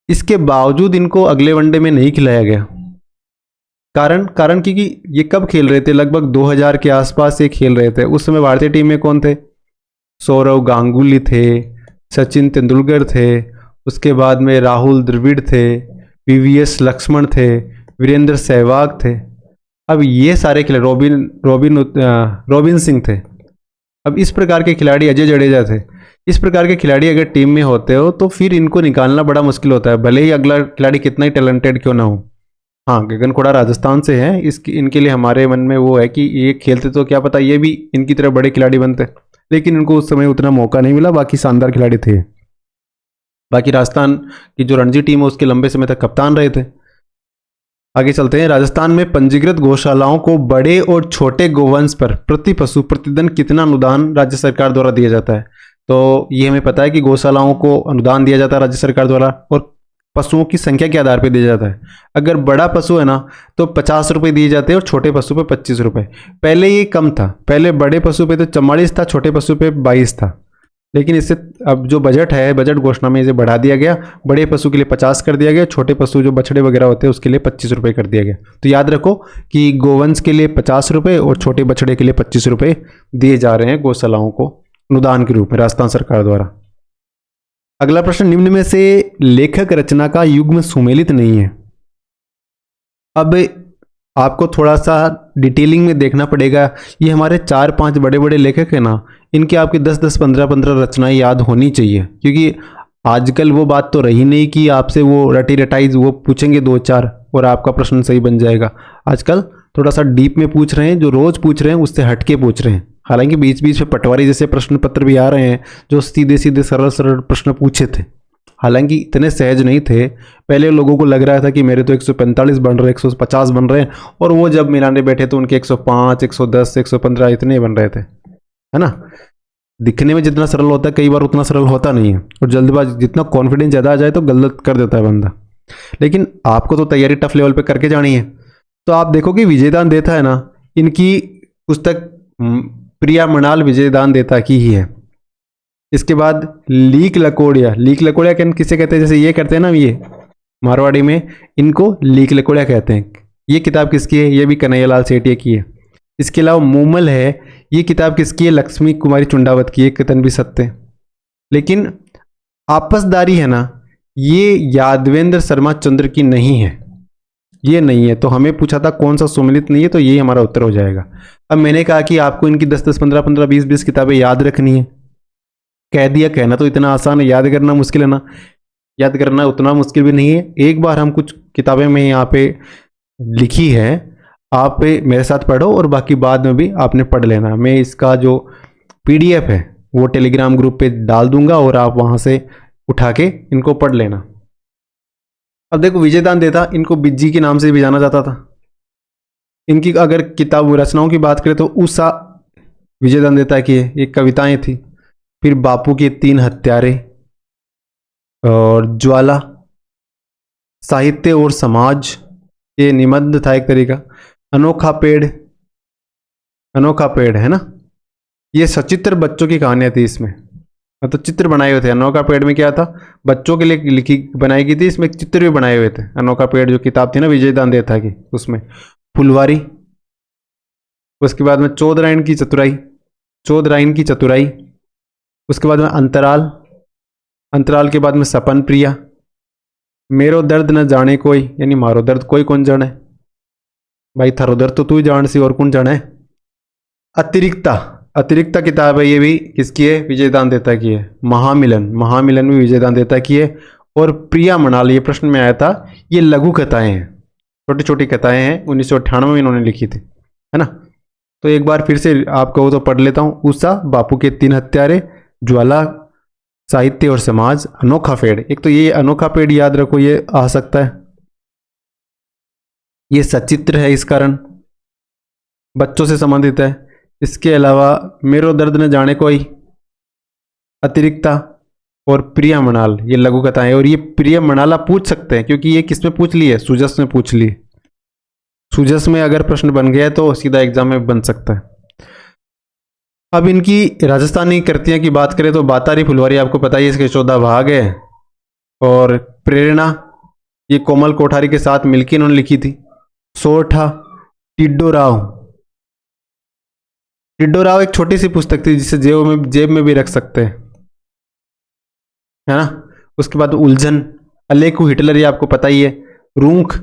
इसके बावजूद इनको अगले वनडे में नहीं खिलाया गया। कारण क्योंकि ये कब खेल रहे थे, लगभग 2000 के आसपास ये खेल रहे थे। उस समय भारतीय टीम में कौन थे? सौरव गांगुली थे, सचिन तेंदुलकर थे, उसके बाद में राहुल द्रविड़ थे, वीवीएस लक्ष्मण थे, वीरेंद्र सहवाग थे। अब ये सारे खिलाड़ी, रोबिन सिंह थे। अब इस प्रकार के खिलाड़ी, अजय जडेजा थे, इस प्रकार के खिलाड़ी अगर टीम में होते हो तो फिर इनको निकालना बड़ा मुश्किल होता है, भले ही अगला खिलाड़ी कितना ही टैलेंटेड क्यों ना हो। हाँ, गगन खोड़ा राजस्थान से है, इनके लिए हमारे मन में वो है कि ये खेलते तो क्या पता ये भी इनकी तरह बड़े खिलाड़ी बनते, लेकिन इनको उस समय उतना मौका नहीं मिला। बाकी शानदार खिलाड़ी थे। बाकी राजस्थान की जो रणजी टीम है उसके लंबे समय तक कप्तान रहे थे। आगे चलते हैं। राजस्थान में पंजीकृत गौशालाओं को बड़े और छोटे गोवंश पर प्रति पशु प्रतिदिन कितना अनुदान राज्य सरकार द्वारा दिया जाता है? तो ये हमें पता है कि गौशालाओं को अनुदान दिया जाता है राज्य सरकार द्वारा, और पशुओं की संख्या के आधार पर दिया जाता है। अगर बड़ा पशु है ना तो 50 रुपये दिए जाते हैं और छोटे पशु पे 25 रुपये। पहले ये कम था, पहले बड़े पशु पे तो 44 था, छोटे पशु पे 22 था, लेकिन इससे अब जो बजट है, बजट घोषणा में इसे बढ़ा दिया गया। बड़े पशु के लिए 50 कर दिया गया, छोटे पशु जो बछड़े वगैरह होते हैं उसके लिए 25 रुपये कर दिया गया। तो याद रखो कि गोवंश के लिए 50 रुपये और छोटे बछड़े के लिए 25 रुपये दिए जा रहे हैं गौशालाओं को अनुदान के रूप में राजस्थान सरकार द्वारा। अगला प्रश्न, निम्न में से लेखक रचना का युग्म सुमेलित नहीं है। अब आपको थोड़ा सा डिटेलिंग में देखना पड़ेगा। ये हमारे 4-5 बड़े बड़े लेखक हैं ना, इनके आपके 10-10, 15-15 रचनाएं याद होनी चाहिए, क्योंकि आजकल वो बात तो रही नहीं कि आपसे वो रटी रटाइज वो पूछेंगे 2-4 और आपका प्रश्न सही बन जाएगा। आजकल थोड़ा सा डीप में पूछ रहे हैं, जो रोज पूछ रहे हैं उससे हटके पूछ रहे हैं। हालांकि बीच बीच में पटवारी जैसे प्रश्न पत्र भी आ रहे हैं जो सीधे सीधे सरल सरल प्रश्न पूछे थे, हालांकि इतने सहज नहीं थे। पहले लोगों को लग रहा था कि मेरे तो 145 बन रहे, 150 बन रहे हैं, और वो जब मिलाने बैठे तो उनके 105, 110, 115 इतने बन रहे थे, है ना। दिखने में जितना सरल होता है कई बार उतना सरल होता नहीं है, और जल्दबाजी, जितना कॉन्फिडेंस ज़्यादा आ जाए तो गलत कर देता है बंदा। लेकिन आपको तो तैयारी टफ लेवल पे करके जानी है। तो आप देखो कि विजयदान देता है ना, इनकी पुस्तक प्रिया मृणाल विजयदान देता की ही है। इसके बाद लीक लकोड़िया किसे कहते हैं? जैसे ये करते हैं ना, ये मारवाड़ी में इनको लीक लकोड़िया कहते हैं। ये किताब किसकी है? ये भी कन्हैयालाल सेठिया की है। इसके अलावा मूमल है, ये किताब किसकी है? लक्ष्मी कुमारी चुंडावत की है, कथन भी सत्य। लेकिन आपसदारी है ना, ये यादवेंद्र शर्मा चंद्र की नहीं है, ये नहीं है। तो हमें पूछा था कौन सा सुमेलित नहीं है, तो ये हमारा उत्तर हो जाएगा। अब मैंने कहा कि आपको इनकी 10-10, 15-15, 20-20 किताबें याद रखनी है। कह दिया, कहना तो इतना आसान है, याद करना मुश्किल है ना। याद करना उतना मुश्किल भी नहीं है। एक बार हम कुछ किताबें में यहाँ पे लिखी है, आप मेरे साथ पढ़ो और बाकी बाद में भी आपने पढ़ लेना। मैं इसका जो PDF है वो टेलीग्राम ग्रुप पे डाल दूंगा और आप वहाँ से उठा के इनको पढ़ लेना। अब देखो, विजयदान देता, इनको बिज्जी के नाम से भी जाना जाता था। इनकी अगर किताब रचनाओं की बात करें तो उषा विजयदान देता की है, एक कविताएं थी। फिर बापू के 3 हत्यारे और ज्वाला, साहित्य और समाज, ये निबंध था एक तरीका। अनोखा पेड़ है ना, ये सचित्र बच्चों की कहानियां थी। इसमें मतलब चित्र बनाए हुए थे। अनोखा पेड़ में क्या था, बच्चों के लिए लिखी बनाई गई थी, इसमें चित्र भी बनाए हुए थे। अनोखा पेड़ जो किताब थी ना विजयदान देता की, उसमें फुलवारी। उसके बाद में चौधरायन की चतुराई। उसके बाद में अंतराल के बाद में सपन प्रिया। मेरो दर्द न जाने कोई, यानी मारो दर्द कोई कौन जाने, भाई थारो दर्द तो तू ही जान सी और कौन जाने। अतिरिक्त किताब है, ये भी किसकी है? विजयदान देता की है। महामिलन, महामिलन भी विजयदान देता की है। और प्रिया मनाल, ये प्रश्न में आया था, ये लघु कथाएं हैं, छोटी छोटी कथाएं हैं, 1998 में इन्होंने लिखी थी, है ना। तो एक बार फिर से आप कहो तो पढ़ लेता हूँ। उषा, बापू के 3 हत्यारे, ज्वाला, साहित्य और समाज, अनोखा पेड़। एक तो ये अनोखा पेड़ याद रखो, ये आ सकता है। ये सचित्र है, इस कारण बच्चों से संबंधित है। इसके अलावा मेरो दर्द न जाने कोई, अतिरिक्ता और प्रिया मनाल, ये लघु कथाएं। और ये प्रिया मनाल आप पूछ सकते हैं, क्योंकि ये किसमें पूछ ली है? सुजस में पूछ ली। सुजस में अगर प्रश्न बन गया तो सीधा एग्जाम में बन सकता है। अब इनकी राजस्थानी कृतियां की बात करें तो बातारी फुलवारी आपको पता ही है, इसके 14 भाग है। और प्रेरणा, ये कोमल कोठारी के साथ मिलकर इन्होंने लिखी थी। सोरठा, टिड्डो राव। टिड्डो राव एक छोटी सी पुस्तक थी जिसे जेब में भी रख सकते हैं, है ना। उसके बाद उलझन, अलेकू हिटलर, ये आपको पता ही है। रूंख,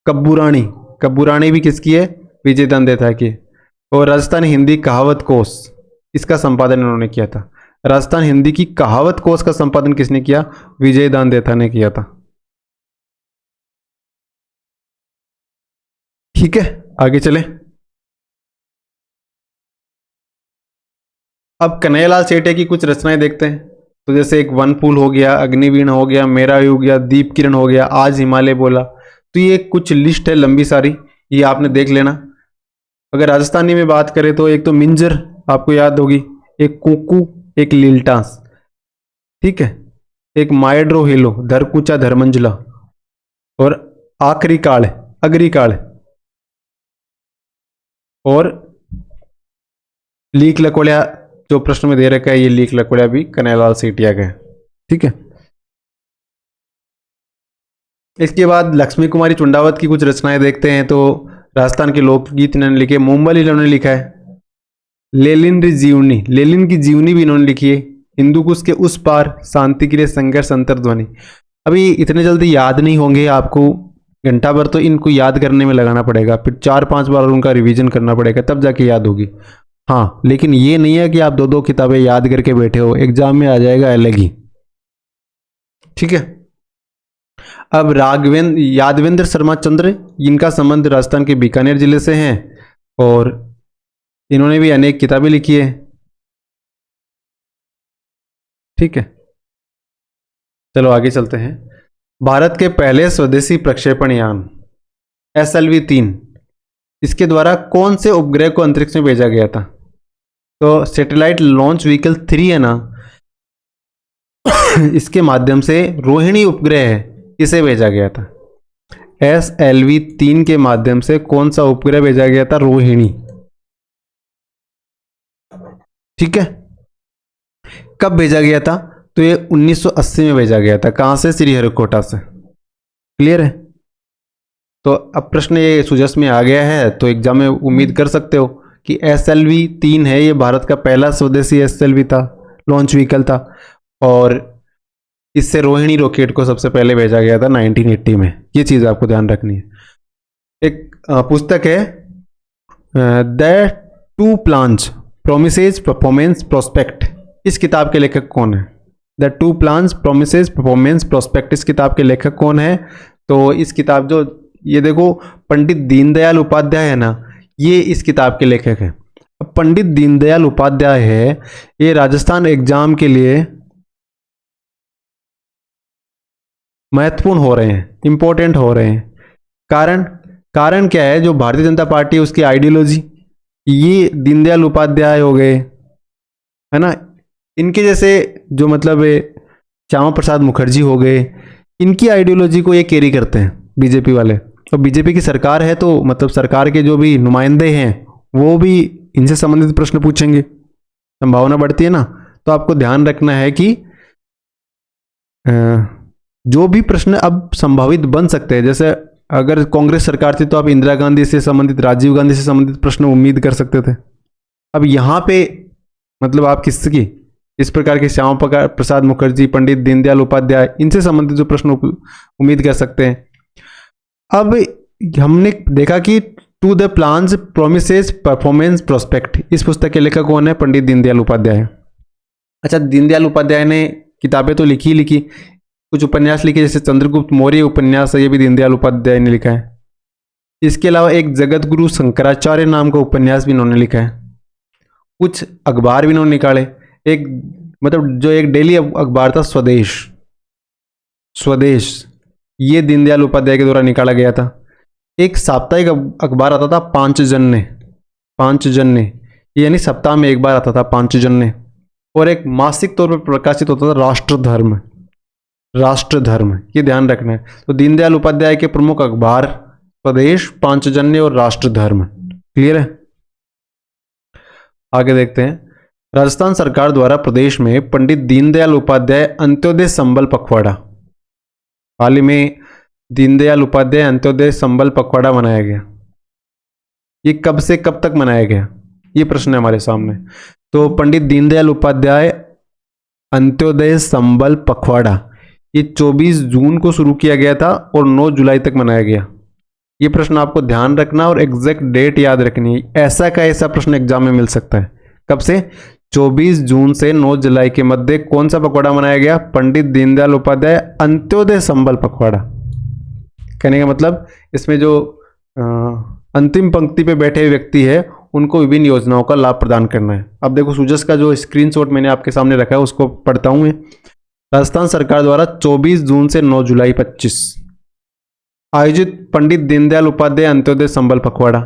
कब्बूरानी, कब्बूरानी भी किसकी है? विजयदान देता की। और राजस्थान हिंदी कहावत कोश, इसका संपादन इन्होंने किया था। राजस्थान हिंदी की कहावत कोश का संपादन किसने किया? विजयदान देता ने किया था। ठीक है, आगे चले। अब कन्हैयालाल सेठिया की कुछ रचनाएं देखते हैं। तो जैसे एक वन फूल हो गया, अग्निवीण हो गया, मेरा हो गया, दीप किरण हो गया, आज हिमालय बोला। तो ये कुछ लिस्ट है लंबी सारी, ये आपने देख लेना। अगर राजस्थानी में बात करें तो एक तो मिंजर आपको याद होगी, एक कुकू, एक लीलटास, ठीक है, एक मायड्रो हेलो, धरकुचा धर्मंजला, और आखिरी काल, अगरी काल, और लीक लकोड़िया जो प्रश्न में दे रखा है, ये लीक लकोड़िया भी कन्हैयालाल सेठिया का है, ठीक है। इसके बाद लक्ष्मी कुमारी चुंडावत की कुछ रचनाएं देखते हैं। तो राजस्थान के लोकगीत इन्होंने लिखे। मुंबल इन्होंने लिखा है। लेलिन की जीवनी, लेलिन की जीवनी भी इन्होंने लिखी है। हिंदू कुश के उस पार, शांति के लिए संघर्ष, अंतर्ध्वनि। अभी इतने जल्दी याद नहीं होंगे, आपको घंटा भर तो इनको याद करने में लगाना पड़ेगा, फिर 4-5 बार उनका रिवीजन करना पड़ेगा, तब जाके याद होगी। हाँ, लेकिन ये नहीं है कि आप 2-2 किताबें याद करके बैठे हो, एग्जाम में आ जाएगा अलग ही, ठीक है। अब यादवेंद्र शर्मा चंद्र, इनका संबंध राजस्थान के बीकानेर जिले से है, और इन्होंने भी अनेक किताबें लिखी है, ठीक है। चलो आगे चलते हैं। भारत के पहले स्वदेशी प्रक्षेपण यान SLV-3, इसके द्वारा कौन से उपग्रह को अंतरिक्ष में भेजा गया था? तो सैटेलाइट लॉन्च व्हीकल 3 है ना, इसके माध्यम से रोहिणी उपग्रह है, इसे भेजा गया था। SLV-3 के माध्यम से कौन सा उपग्रह भेजा गया था? रोहिणी, ठीक है। कब भेजा गया था? तो ये 1980 में भेजा गया था। कहां से? श्रीहरिकोटा से। क्लियर है? तो अब प्रश्न ये सुजस में आ गया है, तो एग्जाम में उम्मीद कर सकते हो कि SLV-3 है, ये भारत का पहला स्वदेशी SLV था, लॉन्च व्हीकल था, और इससे रोहिणी रॉकेट को सबसे पहले भेजा गया था 1980 में। ये चीज़ आपको ध्यान रखनी है। एक पुस्तक है the two plans promises performance prospect, इस किताब के लेखक कौन है? The two plans promises performance prospect, इस किताब के लेखक कौन है? तो इस किताब जो ये देखो, पंडित दीनदयाल उपाध्याय है ना, ये इस किताब के लेखक है। अब पंडित दीनदयाल उपाध्याय है, ये राजस्थान एग्जाम के लिए महत्वपूर्ण हो रहे हैं, इंपॉर्टेंट हो रहे हैं। कारण क्या है? जो भारतीय जनता पार्टी है उसकी आइडियोलॉजी, ये दीनदयाल उपाध्याय हो गए, है ना, इनके जैसे जो मतलब श्यामा प्रसाद मुखर्जी हो गए, इनकी आइडियोलॉजी को ये कैरी करते हैं बीजेपी वाले। और बीजेपी की सरकार है, तो मतलब सरकार के जो भी नुमाइंदे हैं वो भी इनसे संबंधित प्रश्न पूछेंगे, संभावना बढ़ती है ना। तो आपको ध्यान रखना है कि जो भी प्रश्न अब संभावित बन सकते हैं, जैसे अगर कांग्रेस सरकार थी तो आप इंदिरा गांधी से संबंधित, राजीव गांधी से संबंधित प्रश्न उम्मीद कर सकते थे। अब यहाँ पे मतलब आप किसकी, इस प्रकार के श्यामा प्रसाद मुखर्जी, पंडित दीनदयाल उपाध्याय, इनसे संबंधित जो प्रश्न उम्मीद कर सकते हैं। अब हमने देखा कि to the plans promises performance prospect. इस पुस्तक के लेखक कौन है? पंडित दीनदयाल उपाध्याय। अच्छा, दीनदयाल उपाध्याय ने किताबें तो लिखी, कुछ उपन्यास लिखे, जैसे चंद्रगुप्त मौर्य उपन्यास है, ये भी दीनदयाल उपाध्याय ने लिखा है। इसके अलावा एक जगत गुरु शंकराचार्य नाम का उपन्यास भी इन्होंने लिखा है। कुछ अखबार भी इन्होंने निकाले। एक मतलब जो एक डेली अखबार था स्वदेश, ये दीनदयाल उपाध्याय के द्वारा निकाला गया था। एक साप्ताहिक अखबार आता था पांचजन्य, यानी सप्ताह में एक बार आता था पांचजन्य। और एक मासिक तौर पर प्रकाशित होता था राष्ट्रधर्म, ये ध्यान रखना है। तो दीनदयाल उपाध्याय के प्रमुख अखबार स्वदेश, पांचजन्य और राष्ट्रधर्म। क्लियर है? आगे देखते हैं। राजस्थान सरकार द्वारा प्रदेश में पंडित दीनदयाल उपाध्याय अंत्योदय संबल पखवाड़ा, हाल ही में दीनदयाल उपाध्याय अंत्योदय संबल पखवाड़ा मनाया गया। ये कब से कब तक मनाया गया, ये प्रश्न है हमारे सामने। तो पंडित दीनदयाल उपाध्याय अंत्योदय संबल पखवाड़ा ये 24 जून को शुरू किया गया था और 9 जुलाई तक मनाया गया। ये प्रश्न आपको ध्यान रखना और एग्जैक्ट डेट याद रखनी है। ऐसा प्रश्न एग्जाम में मिल सकता है। कब से? 24 जून से 9 जुलाई के मध्य कौन सा पखवाड़ा मनाया गया? पंडित दीनदयाल उपाध्याय अंत्योदय संबल पखवाड़ा। कहने का मतलब इसमें जो अंतिम पंक्ति पे बैठे हुए व्यक्ति है उनको विभिन्न योजनाओं का लाभ प्रदान करना है। अब देखो सुजस का जो स्क्रीनशॉट मैंने आपके सामने रखा है उसको पढ़ता हूं मैं। राजस्थान सरकार द्वारा 24 जून से 9 जुलाई 25 आयोजित पंडित दीनदयाल उपाध्याय अंत्योदय संबल पखवाड़ा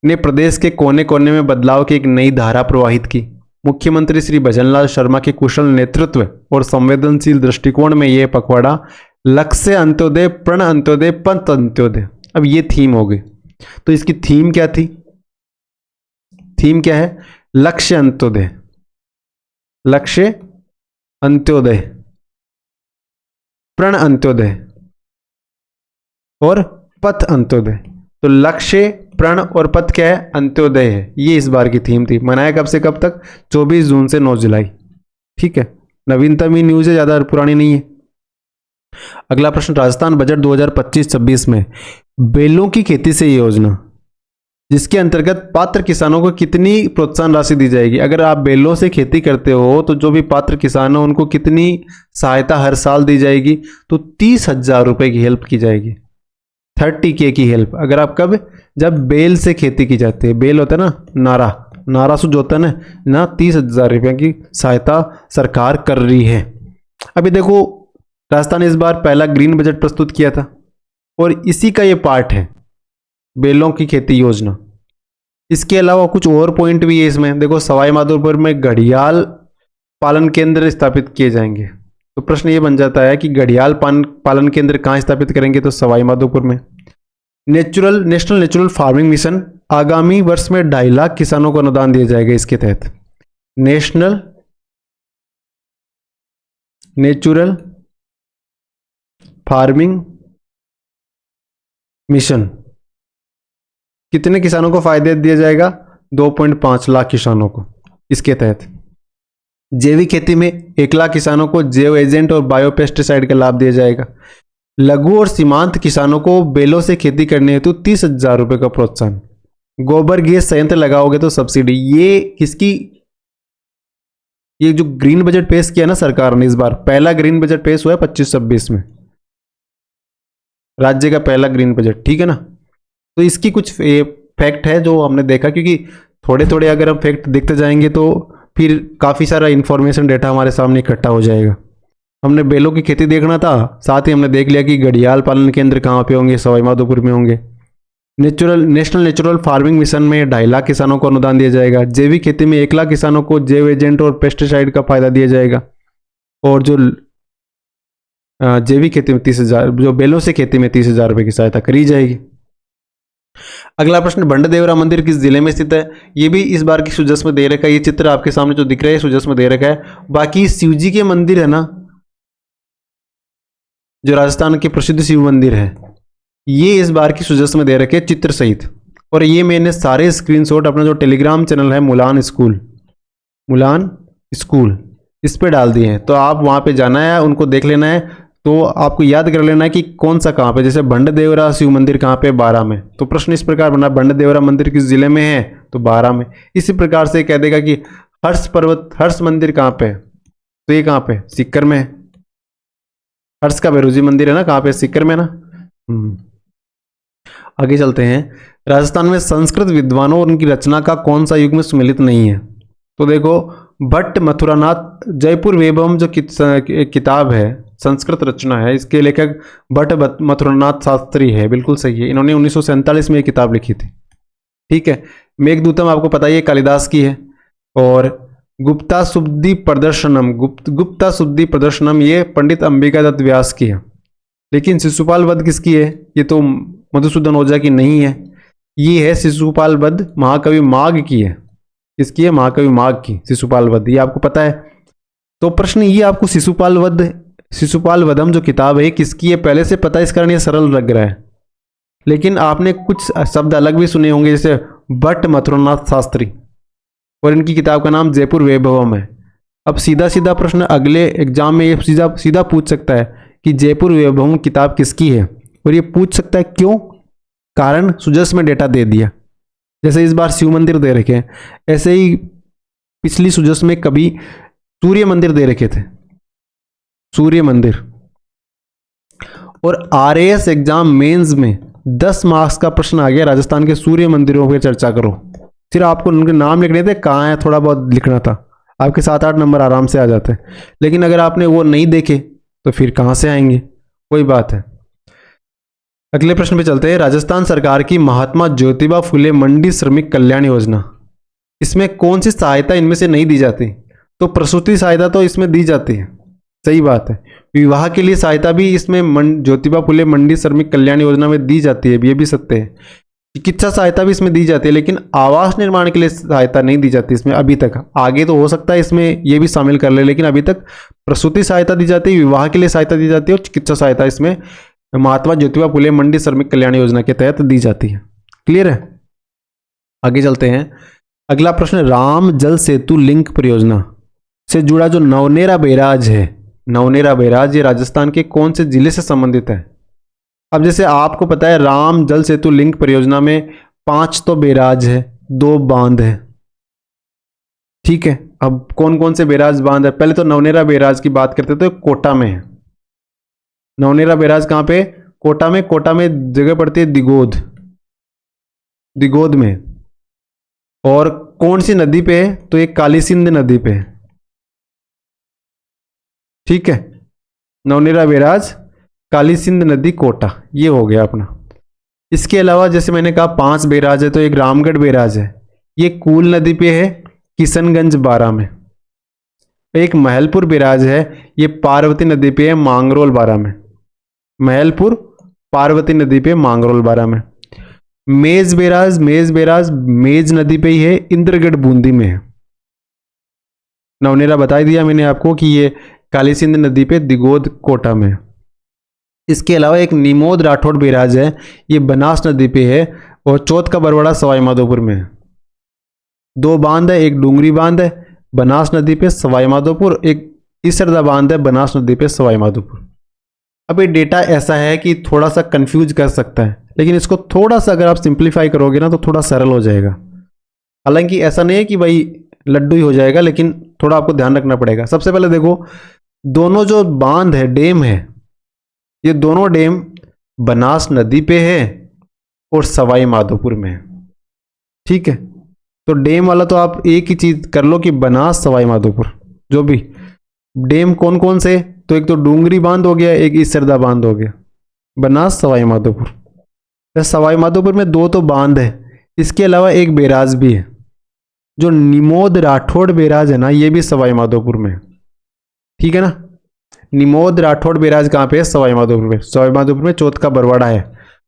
ने प्रदेश के कोने कोने में बदलाव की एक नई धारा प्रवाहित की। मुख्यमंत्री श्री भजनलाल शर्मा के कुशल नेतृत्व और संवेदनशील दृष्टिकोण में यह पखवाड़ा लक्ष्य अंत्योदय, प्रण अंत्योदय, पंथ अंत्योदय, अब ये थीम हो गई। तो इसकी थीम क्या थी? थीम क्या है? लक्ष्य अंत्योदय, प्रण अंत्योदय और पथ अंत्योदय। तो लक्ष्य, प्रण और पथ क्या है? अंत्योदय है। ये इस बार की थीम थी। मनाया कब से कब तक? 24 जून से 9 जुलाई। ठीक है, नवीनतम ही न्यूज है, ज्यादा पुरानी नहीं है। अगला प्रश्न, राजस्थान बजट 2025-26 में बेलों की खेती से योजना, जिसके अंतर्गत पात्र किसानों को कितनी प्रोत्साहन राशि दी जाएगी? अगर आप बेलों से खेती करते हो तो जो भी पात्र किसान हो उनको कितनी सहायता हर साल दी जाएगी? तो 30,000 रुपए की हेल्प की जाएगी, 30K की हेल्प। अगर आप कब? जब बेल से खेती की जाती है। बेल होता है ना, नारा जो होता है ना 30,000 रुपये की सहायता सरकार कर रही है। अभी देखो राजस्थान इस बार पहला ग्रीन बजट प्रस्तुत किया था और इसी का ये पार्ट है बेलों की खेती योजना। इसके अलावा कुछ और पॉइंट भी है इसमें। देखो सवाई माधोपुर में घड़ियाल पालन केंद्र स्थापित किए जाएंगे। तो प्रश्न ये बन जाता है कि घड़ियाल पालन केंद्र कहाँ स्थापित करेंगे? तो सवाई माधोपुर में। नेशनल नेचुरल फार्मिंग मिशन, आगामी वर्ष में 2.5 लाख किसानों को अनुदान दिया जाएगा इसके तहत। नेशनल नेचुरल फार्मिंग मिशन कितने किसानों को फायदे दिया जाएगा? 2.5 लाख किसानों को इसके तहत। जैविक खेती में 1 लाख किसानों को जैव एजेंट और बायोपेस्टिसाइड का लाभ दिया जाएगा। लघु और सीमांत किसानों को बेलों से खेती करने हेतु 30,000 रुपए का प्रोत्साहन। गोबर गैस संयंत्र लगाओगे तो सब्सिडी। ये किसकी? ये जो ग्रीन बजट पेश किया ना सरकार ने, इस बार पहला ग्रीन बजट पेश हुआ है 25-26 में, राज्य का पहला ग्रीन बजट। ठीक है ना? तो इसकी कुछ फैक्ट है जो हमने देखा, क्योंकि थोड़े थोड़े अगर हम फैक्ट देखते जाएंगे तो फिर काफ़ी सारा इंफॉर्मेशन डेटा हमारे सामने इकट्ठा हो जाएगा। हमने बेलों की खेती देखना था, साथ ही हमने देख लिया कि घड़ियाल पालन केंद्र कहाँ पे होंगे? सवाई माधोपुर में होंगे। नेशनल नेचुरल फार्मिंग मिशन में 2.5 लाख किसानों को अनुदान दिया जाएगा। जैविक खेती में 1 लाख किसानों को जैव एजेंट और पेस्टिसाइड का फायदा दिया जाएगा। और जो जैविक खेती में 30,000, जो बेलों से खेती में 30,000 रुपये की सहायता करी जाएगी। अगला प्रश्न, बंडदेवरा मंदिर किस जिले में स्थित है? ये भी इस बार की सुजस में दे रखा है। ये चित्र आपके सामने जो दिख रहा है सुजस में दे रखा है। बाकी शिव जी के मंदिर है ना, जो राजस्थान के प्रसिद्ध शिव मंदिर है, ये इस बार की सुजस में दे रखे चित्र सहित। और ये मैंने सारे स्क्रीनशॉट अपना जो टेलीग्राम चैनल है मुलान स्कूल इस पे डाल दिए हैं। तो आप वहां पे जाना है, उनको देख लेना है। तो आपको याद कर लेना है कि कौन सा कहाँ पे, जैसे भंड-देवरा शिव मंदिर कहाँ पे, बारां में। तो प्रश्न इस प्रकार बना, भंड-देवरा मंदिर किस जिले में है, तो बारां में। इसी प्रकार से कह देगा कि हर्ष मंदिर कहाँ पे, तो ये कहाँ पे, सीकर में है। हर्ष का भैरोजी मंदिर है ना, कहाँ पे, सीकर में ना। आगे चलते हैं। राजस्थान में संस्कृत विद्वानों और उनकी रचना का कौन सा युग में सुमेलित नहीं है, तो देखो भट्ट मथुरानाथ जयपुर वैभवम जो किताब है, संस्कृत रचना है, इसके लेखक भट्ट मथुरानाथ शास्त्री है, बिल्कुल सही है। इन्होंने 1947 में ये किताब लिखी थी। ठीक है। मेघदूतम आपको पता ही है, कालिदास की है। और गुप्ता शुद्धि प्रदर्शनम, गुप्ता शुद्धि प्रदर्शनम ये पंडित अंबिका दत्त व्यास की है। लेकिन शिशुपाल वध किसकी है, ये तो मधुसूदन ओझा की नहीं है, ये है शिशुपाल वध महाकवि माघ की है। किसकी है, महाकवि माघ की शिशुपाल वध, ये आपको पता है। तो प्रश्न ये आपको शिशुपाल वधम जो किताब है किसकी है पहले से पता है, इस कारण ये सरल लग रहा है। लेकिन आपने कुछ शब्द अलग भी सुने होंगे, जैसे भट्ट मथुरानाथ शास्त्री, और इनकी किताब का नाम जयपुर वैभवम है। अब सीधा सीधा प्रश्न अगले एग्जाम में ये सीधा पूछ सकता है कि जयपुर वैभवम किताब किसकी है, और ये पूछ सकता है क्यों, कारण सुजस में डेटा दे दिया। जैसे इस बार शिव मंदिर दे रखे हैं, ऐसे ही पिछली सुजस में कभी सूर्य मंदिर दे रखे थे, सूर्य मंदिर। और आरएएस एग्जाम मेंस में 10 मार्क्स का प्रश्न आ गया, राजस्थान के सूर्य मंदिरों पर चर्चा करो। फिर आपको उनके नाम लिखने थे, कहाँ है थोड़ा बहुत लिखना था, आपके 7-8 नंबर आराम से आ जाते हैं। लेकिन अगर आपने वो नहीं देखे तो फिर कहाँ से आएंगे, कोई बात है। अगले प्रश्न पे चलते हैं। राजस्थान सरकार की महात्मा ज्योतिबा फुले मंडी श्रमिक कल्याण योजना, इसमें कौन सी सहायता इनमें से नहीं दी जाती, तो प्रसूति सहायता तो इसमें दी जाती है, सही बात है। विवाह के लिए सहायता भी इसमें ज्योतिबा फुले मंडी श्रमिक कल्याण योजना में दी जाती है, ये भी सत्य है। चिकित्सा सहायता भी इसमें दी जाती है, लेकिन आवास निर्माण के लिए सहायता नहीं दी जाती इसमें अभी तक। आगे तो हो सकता है इसमें ये भी शामिल कर ले, लेकिन अभी तक प्रसूति सहायता दी जाती है, विवाह के लिए सहायता दी जाती है, और चिकित्सा सहायता इसमें महात्मा ज्योतिबा फुले मंडी श्रमिक कल्याण योजना के तहत दी जाती है। क्लियर है। आगे चलते हैं। अगला प्रश्न, राम जल सेतु लिंक परियोजना से जुड़ा जो नवनेरा बैराज है, नवनेरा बैराज ये राजस्थान के कौन से जिले से संबंधित है। अब जैसे आपको पता है राम जल सेतु लिंक परियोजना में 5 तो बैराज है, 2 बांध है। ठीक है। अब कौन कौन से बैराज बांध है, पहले तो नवनेरा बैराज की बात करते तो कोटा में है। नवनेरा बैराज कहां पे, कोटा में। कोटा में जगह पड़ती है दिगोद, दिगोद में। और कौन सी नदी पे है, तो एक काली सिंध नदी पे है। ठीक है। नवनेरा बैराज, काली सिंध नदी, कोटा, ये हो गया अपना। इसके अलावा जैसे मैंने कहा 5 बैराज है, तो एक रामगढ़ बैराज है, ये कूल नदी पे है, किशनगंज बारां में। एक महलपुर बैराज है, ये पार्वती नदी पे है, मांगरोल बारां में। महलपुर पार्वती नदी पे, मांगरोल बारां में। मेज बैराज मेज नदी पे ही है, इंद्रगढ़ बूंदी में है। नवनेरा बता दिया मैंने आपको कि ये काली सिंध नदी पे, दिगोद, कोटा में। इसके अलावा एक निमोद राठौड़ बैराज है, ये बनास नदी पे है, और चौथ का बरवाड़ा सवाई माधोपुर में है। 2 बांध है, एक डूंगरी बांध है बनास नदी पे, सवाई माधोपुर, एक इसरदा बांध है बनास नदी पे, सवाई माधोपुर। अब ये डेटा ऐसा है कि थोड़ा सा कंफ्यूज कर सकता है, लेकिन इसको थोड़ा सा अगर आप सिंप्लीफाई करोगे ना तो थोड़ा सरल हो जाएगा। हालांकि ऐसा नहीं है कि भाई लड्डू ही हो जाएगा, लेकिन थोड़ा आपको ध्यान रखना पड़ेगा। सबसे पहले देखो, दोनों जो बांध है, डेम है, ये दोनों डेम बनास नदी पे है और सवाई माधोपुर में है। ठीक है। तो डेम वाला तो आप एक ही चीज कर लो कि बनास सवाई माधोपुर, जो भी डेम कौन कौन से, तो एक तो डूंगरी बांध हो गया, एक इसरदा बांध हो गया, बनास सवाई माधोपुर। सवाई माधोपुर में 2 तो बांध है, इसके अलावा एक बैराज भी है, जो निमोद राठौड़ बैराज है ना, ये भी सवाई माधोपुर में है। ठीक है ना। निमोद राठौड़ बैराज कहाँ पे है, सवाई माधोपुर में। सवाई माधोपुर में चौथ का बरवाड़ा है।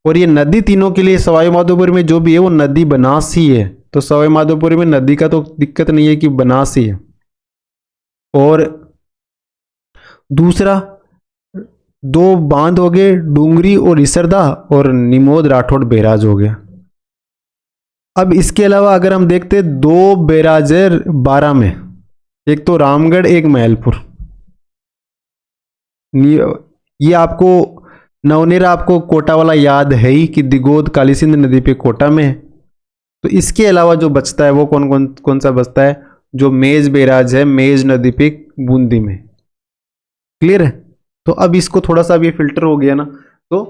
और ये नदी तीनों के लिए सवाई माधोपुर में जो भी है वो नदी बनास ही है, तो सवाई माधोपुर में नदी का तो दिक्कत नहीं है कि बनास ही है। और दूसरा 2 बांध हो गए, डूंगरी और इसरदा, और निमोद राठौड़ बैराज हो गया। अब इसके अलावा अगर हम देखते 2 बैराज है बारां में, एक तो रामगढ़, एक महलपुर। ये आपको नवनेरा आपको कोटा वाला याद है ही कि दिगोद काली सिंध नदी पे कोटा में है। तो इसके अलावा जो बचता है वो कौन सा बचता है, जो मेज बैराज है मेज नदी पे बूंदी में। क्लियर है। तो अब इसको थोड़ा सा भी फिल्टर हो गया ना, तो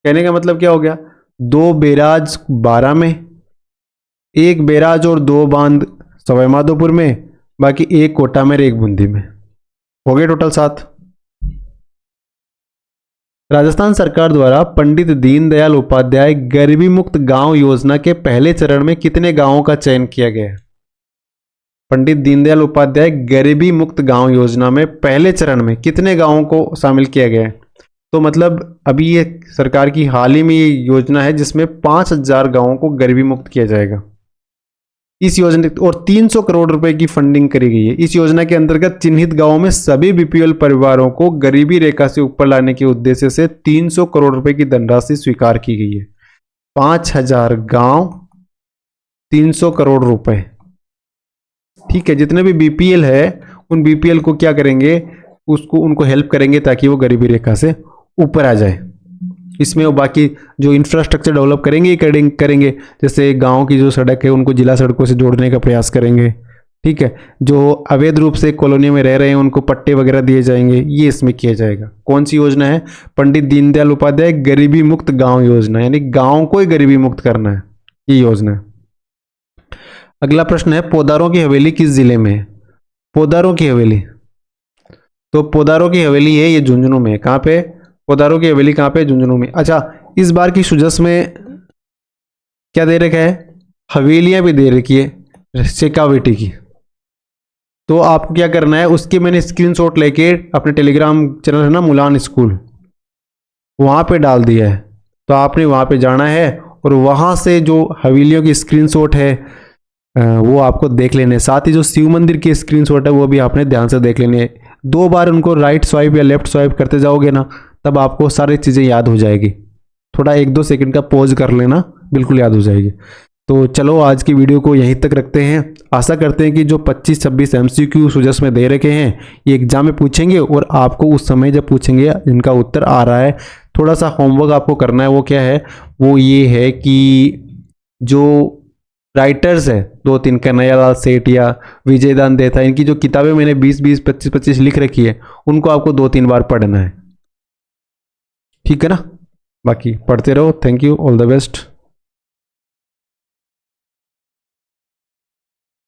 कहने का मतलब क्या हो गया, 2 बैराज 12 में, 1 बैराज और 2 बांध सवाई माधोपुर में, बाकी 1 कोटा में और 1 बूंदी में, हो गए टोटल 7। राजस्थान सरकार द्वारा पंडित दीनदयाल उपाध्याय गरीबी मुक्त गांव योजना के पहले चरण में कितने गांवों का चयन किया गया है। पंडित दीनदयाल उपाध्याय गरीबी मुक्त गांव योजना में पहले चरण में कितने गांवों को शामिल किया गया है। तो मतलब अभी ये सरकार की हाल ही में ये योजना है जिसमें 5000 गांवों को गरीबी मुक्त किया जाएगा। इस योजना और 300 करोड़ रुपए की फंडिंग करी गई है। इस योजना के अंतर्गत चिन्हित गांवों में सभी बीपीएल परिवारों को गरीबी रेखा से ऊपर लाने के उद्देश्य से 300 करोड़ रुपए की धनराशि स्वीकार की गई है। 5000 गांव, 300 करोड़ रुपए। ठीक है, जितने भी बीपीएल है उन बीपीएल को क्या करेंगे, उनको हेल्प करेंगे ताकि वो गरीबी रेखा से ऊपर आ जाए। इसमें वो बाकी जो इंफ्रास्ट्रक्चर डेवलप करेंगे करेंगे, जैसे गांव की जो सड़क है उनको जिला सड़कों से जोड़ने का प्रयास करेंगे। ठीक है, जो अवैध रूप से कॉलोनी में रह रहे हैं उनको पट्टे वगैरह दिए जाएंगे, ये इसमें किया जाएगा। कौन सी योजना है, पंडित दीनदयाल उपाध्याय गरीबी मुक्त गांव योजना, यानी गांव को ही गरीबी मुक्त करना है, ये योजना है। अगला प्रश्न है, पोदारों की हवेली किस जिले में है। पोदारों की हवेली, तो पोदारों की हवेली है ये झुंझुनू में। कहाँ पे, पोदारों की हवेली कहाँ पे, झुंझुनू में। अच्छा, इस बार की सुजस में क्या दे रखा है, हवेलियां भी दे रखी है शेखावटी की। तो आपको क्या करना है, उसके मैंने स्क्रीनशॉट लेके अपने टेलीग्राम चैनल है ना मुलान स्कूल, वहां पे डाल दिया है। तो आपने वहां पे जाना है और वहां से जो हवेलियों की स्क्रीनशॉट है वो आपको देख लेने। साथ ही जो शिव मंदिर की स्क्रीनशॉट है वो भी आपने ध्यान से देख लेने। 2 बार उनको राइट स्वाइप या लेफ्ट स्वाइप करते जाओगे ना, तब आपको सारी चीज़ें याद हो जाएगी। थोड़ा 1-2 सेकंड का पॉज कर लेना, बिल्कुल याद हो जाएगी। तो चलो आज की वीडियो को यहीं तक रखते हैं। आशा करते हैं कि जो 25-26 MCQ सुजस में दे रखे हैं ये एग्जाम में पूछेंगे और आपको उस समय जब पूछेंगे इनका उत्तर आ रहा है। थोड़ा सा होमवर्क आपको करना है, वो क्या है, वो ये है कि जो राइटर्स है 2-3 कन्हैयालाल सेठ या विजयदान देथा, इनकी जो किताबें मैंने 20-20, 25-25 लिख रखी है उनको आपको 2-3 बार पढ़ना है। ठीक है ना, बाकी पढ़ते रहो। Thank you, all the best.